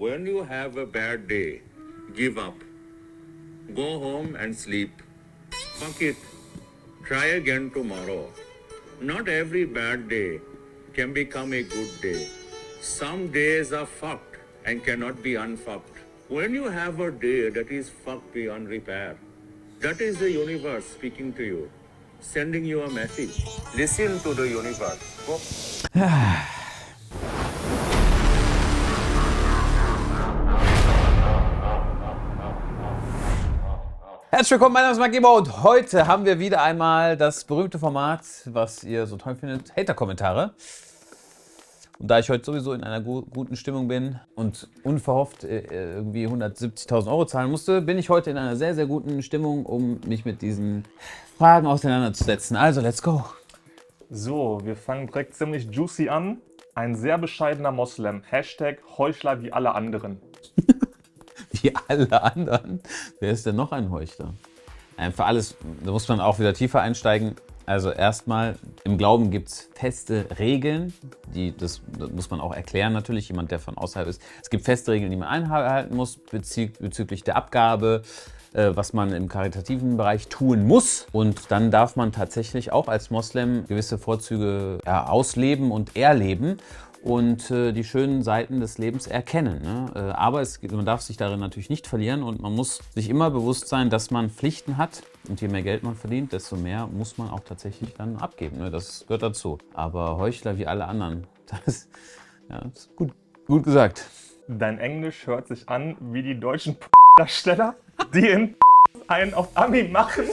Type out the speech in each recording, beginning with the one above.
When you have a bad day, give up. Go home and sleep. Fuck it. Try again tomorrow. Not every bad day can become a good day. Some days are fucked and cannot be unfucked. When you have a day that is fucked beyond repair, that is the universe speaking to you, sending you a message. Listen to the universe. Go. Herzlich willkommen, mein Name ist Marc Eber und heute haben wir wieder einmal das berühmte Format, was ihr so toll findet, Hater-Kommentare. Und da ich heute sowieso in einer guten Stimmung bin und unverhofft irgendwie 170.000 Euro zahlen musste, bin ich heute in einer sehr, sehr guten Stimmung, um mich mit diesen Fragen auseinanderzusetzen. Also, let's go! So, wir fangen direkt ziemlich juicy an. Ein sehr bescheidener Moslem. Hashtag Heuchler wie alle anderen. Wie alle anderen. Wer ist denn noch ein Heuchler? Für alles, da muss man auch wieder tiefer einsteigen. Also erstmal, im Glauben gibt es feste Regeln, das muss man auch erklären natürlich, jemand, der von außerhalb ist. Es gibt feste Regeln, die man einhalten muss bezüglich der Abgabe, was man im karitativen Bereich tun muss. Und dann darf man tatsächlich auch als Moslem gewisse Vorzüge ausleben und erleben und die schönen Seiten des Lebens erkennen. Ne? Aber man darf sich darin natürlich nicht verlieren und man muss sich immer bewusst sein, dass man Pflichten hat. Und je mehr Geld man verdient, desto mehr muss man auch tatsächlich dann abgeben. Ne? Das gehört dazu. Aber Heuchler wie alle anderen, das ist gut gesagt. Dein Englisch hört sich an wie die deutschen Darsteller, die in einen auf Ami machen.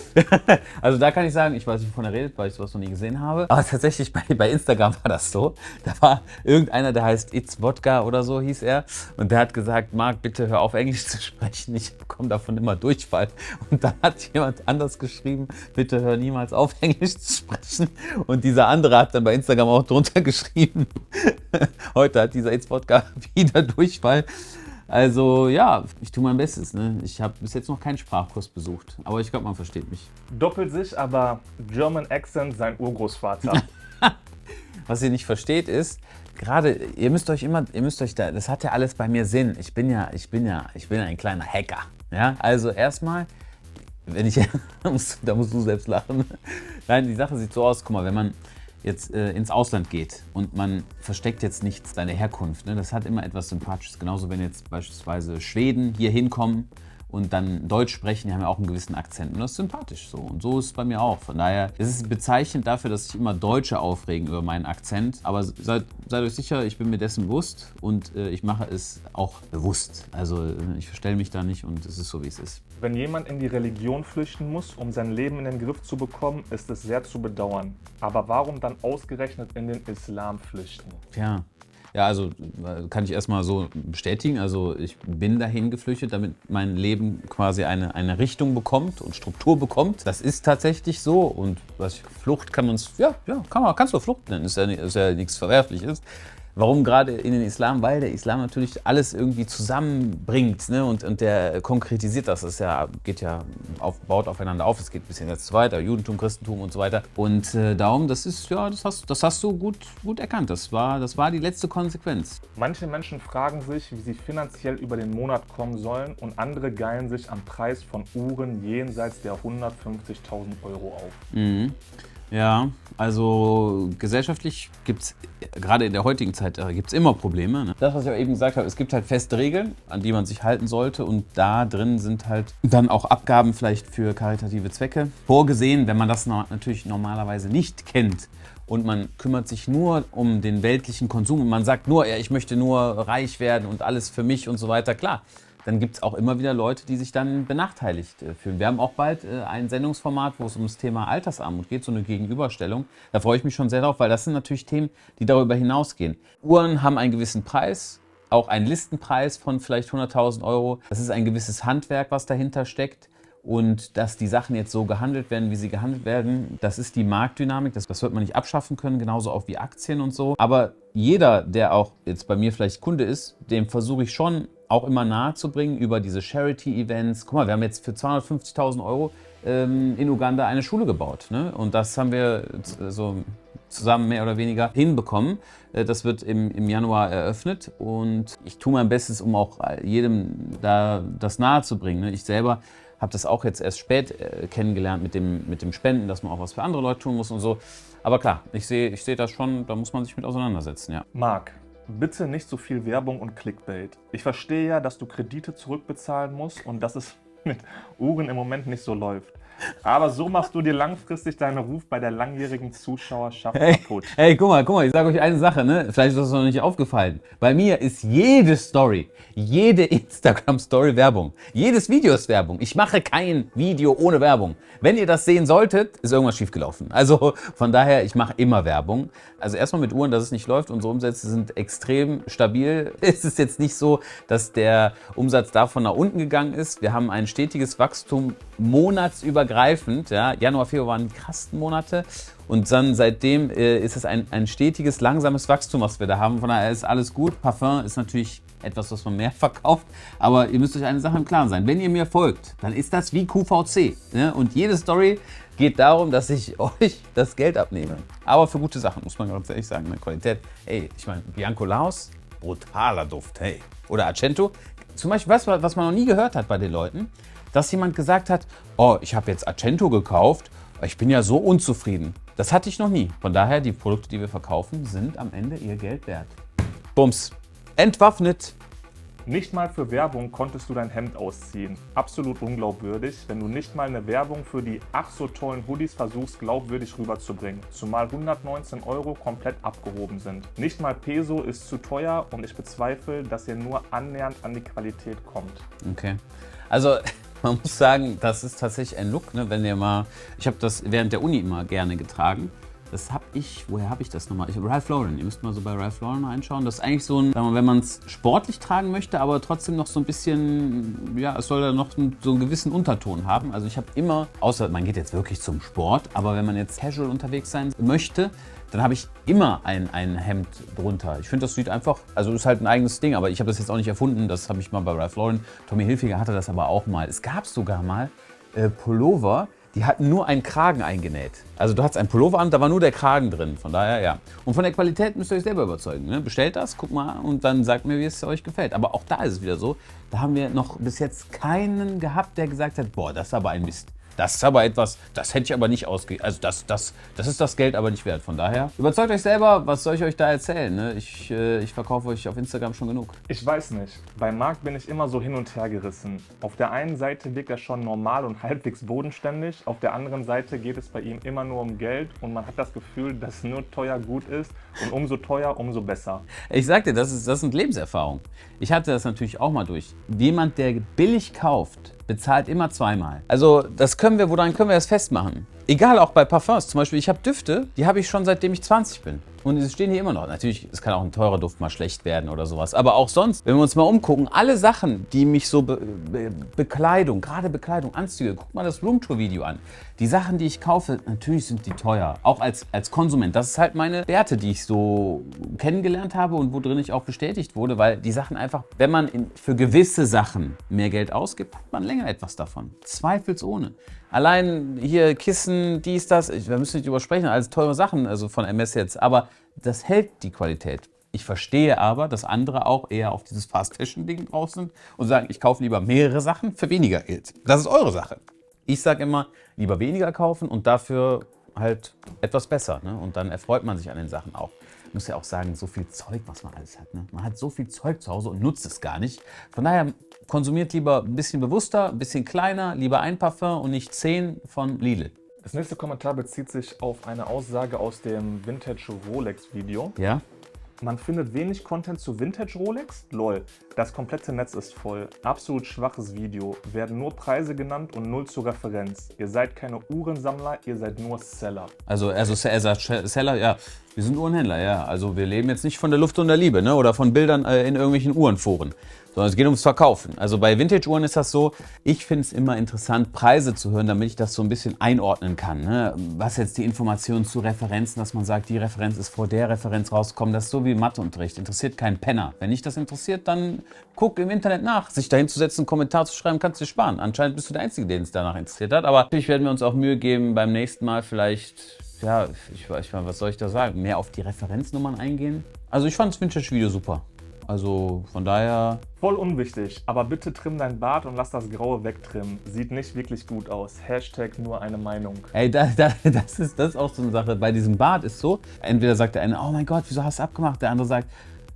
Also da kann ich sagen, ich weiß nicht, wovon er redet, weil ich sowas noch nie gesehen habe. Aber tatsächlich bei Instagram war das so. Da war irgendeiner, der heißt It's Wodka oder so hieß er. Und der hat gesagt, Marc, bitte hör auf Englisch zu sprechen. Ich bekomme davon immer Durchfall. Und dann hat jemand anders geschrieben, bitte hör niemals auf Englisch zu sprechen. Und dieser andere hat dann bei Instagram auch drunter geschrieben, heute hat dieser It's Wodka wieder Durchfall. Also ja, ich tue mein Bestes. Ne? Ich habe bis jetzt noch keinen Sprachkurs besucht, aber ich glaube, man versteht mich. Doppelt sich aber German Accent sein Urgroßvater. Was ihr nicht versteht ist, gerade, ihr müsst euch da, das hat ja alles bei mir Sinn. Ich bin ja ein kleiner Hacker. Ja? Also erstmal, da musst du selbst lachen. Nein, die Sache sieht so aus, guck mal, wenn man jetzt ins Ausland geht und man versteckt jetzt nicht seine Herkunft, ne? Das hat immer etwas Sympathisches. Genauso, wenn jetzt beispielsweise Schweden hier hinkommen und dann Deutsch sprechen, die haben ja auch einen gewissen Akzent und das ist sympathisch so. Und so ist es bei mir auch. Von daher ist es bezeichnend dafür, dass sich immer Deutsche aufregen über meinen Akzent. Aber seid euch sicher, ich bin mir dessen bewusst und ich mache es auch bewusst. Also ich verstelle mich da nicht und es ist so, wie es ist. Wenn jemand in die Religion flüchten muss, um sein Leben in den Griff zu bekommen, ist es sehr zu bedauern. Aber warum dann ausgerechnet in den Islam flüchten? Ja, also kann ich erstmal so bestätigen. Also ich bin dahin geflüchtet, damit mein Leben quasi eine Richtung bekommt und Struktur bekommt. Das ist tatsächlich so. Und Flucht kannst du Flucht nennen. Ist ja nichts Verwerfliches. Warum gerade in den Islam? Weil der Islam natürlich alles irgendwie zusammenbringt, ne? Und der konkretisiert das. Baut aufeinander auf. Es geht ein bisschen jetzt weiter. Judentum, Christentum und so weiter. Und darum, das hast du gut erkannt. Das war die letzte Konsequenz. Manche Menschen fragen sich, wie sie finanziell über den Monat kommen sollen und andere geilen sich am Preis von Uhren jenseits der 150.000 Euro auf. Mhm. Ja, also gesellschaftlich gibt es, gerade in der heutigen Zeit, gibt es immer Probleme. Ne? Das, was ich auch eben gesagt habe, es gibt halt feste Regeln, an die man sich halten sollte und da drin sind halt dann auch Abgaben vielleicht für karitative Zwecke vorgesehen, wenn man das natürlich normalerweise nicht kennt. Und man kümmert sich nur um den weltlichen Konsum und man sagt nur, ja, ich möchte nur reich werden und alles für mich und so weiter, klar. Dann gibt es auch immer wieder Leute, die sich dann benachteiligt fühlen. Wir haben auch bald ein Sendungsformat, wo es um das Thema Altersarmut geht, so eine Gegenüberstellung. Da freue ich mich schon sehr drauf, weil das sind natürlich Themen, die darüber hinausgehen. Uhren haben einen gewissen Preis, auch einen Listenpreis von vielleicht 100.000 Euro. Das ist ein gewisses Handwerk, was dahinter steckt. Und dass die Sachen jetzt so gehandelt werden, wie sie gehandelt werden, das ist die Marktdynamik. Das wird man nicht abschaffen können, genauso auch wie Aktien und so. Aber jeder, der auch jetzt bei mir vielleicht Kunde ist, dem versuche ich schon auch immer nahe zu bringen über diese Charity-Events. Guck mal, wir haben jetzt für 250.000 Euro in Uganda eine Schule gebaut. Ne? Und das haben wir so zusammen mehr oder weniger hinbekommen. Das wird im Januar eröffnet und ich tue mein Bestes, um auch jedem da das nahe zu bringen. Ne? Ich selber habe das auch jetzt erst spät kennengelernt mit dem Spenden, dass man auch was für andere Leute tun muss und so. Aber klar, ich seh das schon, da muss man sich mit auseinandersetzen, ja. Marc, bitte nicht so viel Werbung und Clickbait. Ich verstehe ja, dass du Kredite zurückbezahlen musst und dass es mit Uhren im Moment nicht so läuft. Aber so machst du dir langfristig deinen Ruf bei der langjährigen Zuschauerschaft kaputt. Hey, guck mal, ich sage euch eine Sache, ne? Vielleicht ist das noch nicht aufgefallen. Bei mir ist jede Story, jede Instagram-Story Werbung. Jedes Video ist Werbung. Ich mache kein Video ohne Werbung. Wenn ihr das sehen solltet, ist irgendwas schiefgelaufen. Also von daher, ich mache immer Werbung. Also erstmal mit Uhren, dass es nicht läuft. Unsere Umsätze sind extrem stabil. Es ist jetzt nicht so, dass der Umsatz davon nach unten gegangen ist. Wir haben ein stetiges Wachstum monatsübergreifend. Ja. Januar, Februar waren die krassen Monate. Und dann seitdem ist es ein stetiges, langsames Wachstum, was wir da haben. Von daher ist alles gut. Parfum ist natürlich etwas, was man mehr verkauft. Aber ihr müsst euch eine Sache im Klaren sein. Wenn ihr mir folgt, dann ist das wie QVC. Ne? Und jede Story geht darum, dass ich euch das Geld abnehme. Aber für gute Sachen, muss man ganz ehrlich sagen. Ne? Qualität, ey, ich meine, Bianco Laos, brutaler Duft, hey. Oder Argento. Zum Beispiel, weißt du, was man noch nie gehört hat bei den Leuten? Dass jemand gesagt hat, oh, ich habe jetzt Argento gekauft, ich bin ja so unzufrieden. Das hatte ich noch nie. Von daher, die Produkte, die wir verkaufen, sind am Ende ihr Geld wert. Bums. Entwaffnet. Nicht mal für Werbung konntest du dein Hemd ausziehen. Absolut unglaubwürdig, wenn du nicht mal eine Werbung für die ach so tollen Hoodies versuchst, glaubwürdig rüberzubringen. Zumal 119 € komplett abgehoben sind. Nicht mal Peso ist zu teuer und ich bezweifle, dass ihr nur annähernd an die Qualität kommt. Okay. Also, man muss sagen, das ist tatsächlich ein Look, ne? Wenn ihr mal, ich habe das während der Uni immer gerne getragen. Das habe ich, woher habe ich das nochmal? Ralph Lauren, ihr müsst mal so bei Ralph Lauren reinschauen. Das ist eigentlich so ein, sagen wir, wenn man es sportlich tragen möchte, aber trotzdem noch so ein bisschen, ja, es soll da noch so einen gewissen Unterton haben. Also ich habe immer, außer man geht jetzt wirklich zum Sport, aber wenn man jetzt casual unterwegs sein möchte, dann habe ich immer ein Hemd drunter. Ich finde, das sieht einfach, also ist halt ein eigenes Ding, aber ich habe das jetzt auch nicht erfunden. Das habe ich mal bei Ralph Lauren. Tommy Hilfiger hatte das aber auch mal. Es gab sogar mal Pullover, die hatten nur einen Kragen eingenäht. Also du hattest einen Pullover an, da war nur der Kragen drin. Von daher, ja. Und von der Qualität müsst ihr euch selber überzeugen. Ne? Bestellt das, guckt mal und dann sagt mir, wie es euch gefällt. Aber auch da ist es wieder so, da haben wir noch bis jetzt keinen gehabt, der gesagt hat, boah, das ist aber ein Mist. Das ist aber etwas, das hätte ich aber nicht ausgegeben. Also das ist das Geld aber nicht wert. Von daher, überzeugt euch selber, was soll ich euch da erzählen? Ne? Ich verkaufe euch auf Instagram schon genug. Ich weiß nicht. Bei Marc bin ich immer so hin und her gerissen. Auf der einen Seite wirkt er schon normal und halbwegs bodenständig. Auf der anderen Seite geht es bei ihm immer nur um Geld und man hat das Gefühl, dass nur teuer gut ist und umso teuer, umso besser. Ich sag dir, das sind Lebenserfahrungen. Ich hatte das natürlich auch mal durch. Jemand, der billig kauft, bezahlt immer zweimal. Also woran können wir das festmachen? Egal, auch bei Parfums. Zum Beispiel, ich habe Düfte, die habe ich schon seitdem ich 20 bin. Und die stehen hier immer noch. Natürlich, es kann auch ein teurer Duft mal schlecht werden oder sowas. Aber auch sonst, wenn wir uns mal umgucken, alle Sachen, die mich so Bekleidung, gerade Bekleidung, Anzüge, guck mal das Roomtour-Video an. Die Sachen, die ich kaufe, natürlich sind die teuer. Auch als Konsument. Das ist halt meine Werte, die ich so kennengelernt habe und wo drin ich auch bestätigt wurde. Weil die Sachen einfach, wenn man für gewisse Sachen mehr Geld ausgibt, hat man länger etwas davon. Zweifelsohne. Allein hier Kissen, dies, das, wir müssen nicht drüber sprechen, alles teure Sachen, also von MS jetzt, aber das hält die Qualität. Ich verstehe aber, dass andere auch eher auf dieses Fast-Fashion-Ding drauf sind und sagen, ich kaufe lieber mehrere Sachen für weniger Geld. Das ist eure Sache. Ich sage immer, lieber weniger kaufen und dafür halt etwas besser. Ne? Und dann erfreut man sich an den Sachen auch. Ich muss ja auch sagen, so viel Zeug, was man alles hat. Ne? Man hat so viel Zeug zu Hause und nutzt es gar nicht. Von daher konsumiert lieber ein bisschen bewusster, ein bisschen kleiner, lieber ein Parfum und nicht 10 von Lidl. Das nächste Kommentar bezieht sich auf eine Aussage aus dem Vintage Rolex Video. Ja? Man findet wenig Content zu Vintage Rolex? Lol, das komplette Netz ist voll. Absolut schwaches Video. Werden nur Preise genannt und null zur Referenz. Ihr seid keine Uhrensammler, ihr seid nur Seller. Also er sagt Seller, ja, wir sind Uhrenhändler, ja. Also wir leben jetzt nicht von der Luft und der Liebe, ne? Oder von Bildern in irgendwelchen Uhrenforen. Sondern es geht ums Verkaufen. Also bei Vintage-Uhren ist das so, ich finde es immer interessant, Preise zu hören, damit ich das so ein bisschen einordnen kann. Ne? Was jetzt die Informationen zu Referenzen, dass man sagt, die Referenz ist vor der Referenz rausgekommen, das ist so wie Matheunterricht, interessiert keinen Penner. Wenn dich das interessiert, dann guck im Internet nach. Sich dahin zu setzen, einen Kommentar zu schreiben, kannst du dir sparen. Anscheinend bist du der Einzige, den es danach interessiert hat. Aber natürlich werden wir uns auch Mühe geben, beim nächsten Mal vielleicht ja, ich meine, was soll ich da sagen? Mehr auf die Referenznummern eingehen? Also ich fand das Vintage-Video super. Also von daher... Voll unwichtig, aber bitte trimm dein Bart und lass das Graue wegtrimmen. Sieht nicht wirklich gut aus. Hashtag nur eine Meinung. Ey, das ist auch so eine Sache. Bei diesem Bart ist so, entweder sagt der eine, oh mein Gott, wieso hast du abgemacht? Der andere sagt,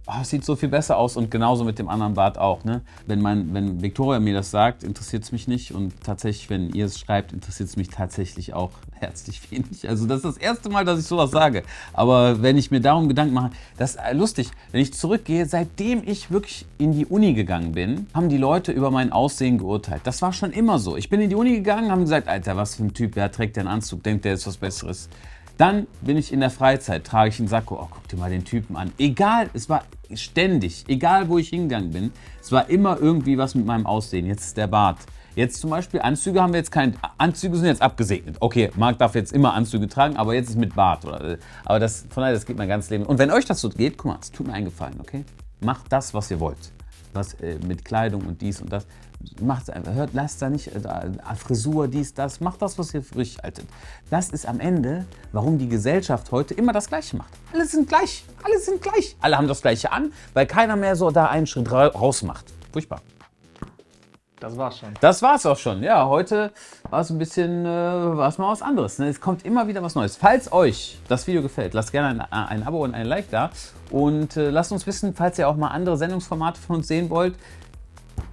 oh, es sieht so viel besser aus, und genauso mit dem anderen Bart auch. Ne? Wenn Victoria mir das sagt, interessiert es mich nicht, und tatsächlich, wenn ihr es schreibt, interessiert es mich tatsächlich auch herzlich wenig. Also das ist das erste Mal, dass ich sowas sage. Aber wenn ich mir darum Gedanken mache, das ist lustig, wenn ich zurückgehe, seitdem ich wirklich in die Uni gegangen bin, haben die Leute über mein Aussehen geurteilt. Das war schon immer so. Ich bin in die Uni gegangen, haben gesagt, Alter, was für ein Typ, wer trägt den Anzug, denkt, der ist was Besseres. Dann bin ich in der Freizeit, trage ich einen Sakko, oh, guck dir mal den Typen an. Egal, es war ständig, egal wo ich hingegangen bin, es war immer irgendwie was mit meinem Aussehen. Jetzt ist der Bart. Jetzt zum Beispiel Anzüge haben wir jetzt Anzüge sind jetzt abgesegnet. Okay, Marc darf jetzt immer Anzüge tragen, aber jetzt ist mit Bart. Aber von daher, das geht mein ganzes Leben. Und wenn euch das so geht, guck mal, es tut mir einen Gefallen, okay? Macht das, was ihr wollt. Was mit Kleidung und dies und das. Macht es einfach, lasst da nicht Frisur, dies, das, macht das, was ihr für richtig haltet. Das ist am Ende, warum die Gesellschaft heute immer das Gleiche macht. Alle sind gleich, alle sind gleich. Alle haben das Gleiche an, weil keiner mehr so da einen Schritt raus macht. Furchtbar. Das war's schon. Das war's auch schon. Ja, heute war es ein bisschen, war es mal was anderes. Ne? Es kommt immer wieder was Neues. Falls euch das Video gefällt, lasst gerne ein Abo und ein Like da. Und lasst uns wissen, falls ihr auch mal andere Sendungsformate von uns sehen wollt,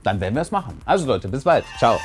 dann werden wir es machen. Also Leute, bis bald. Ciao.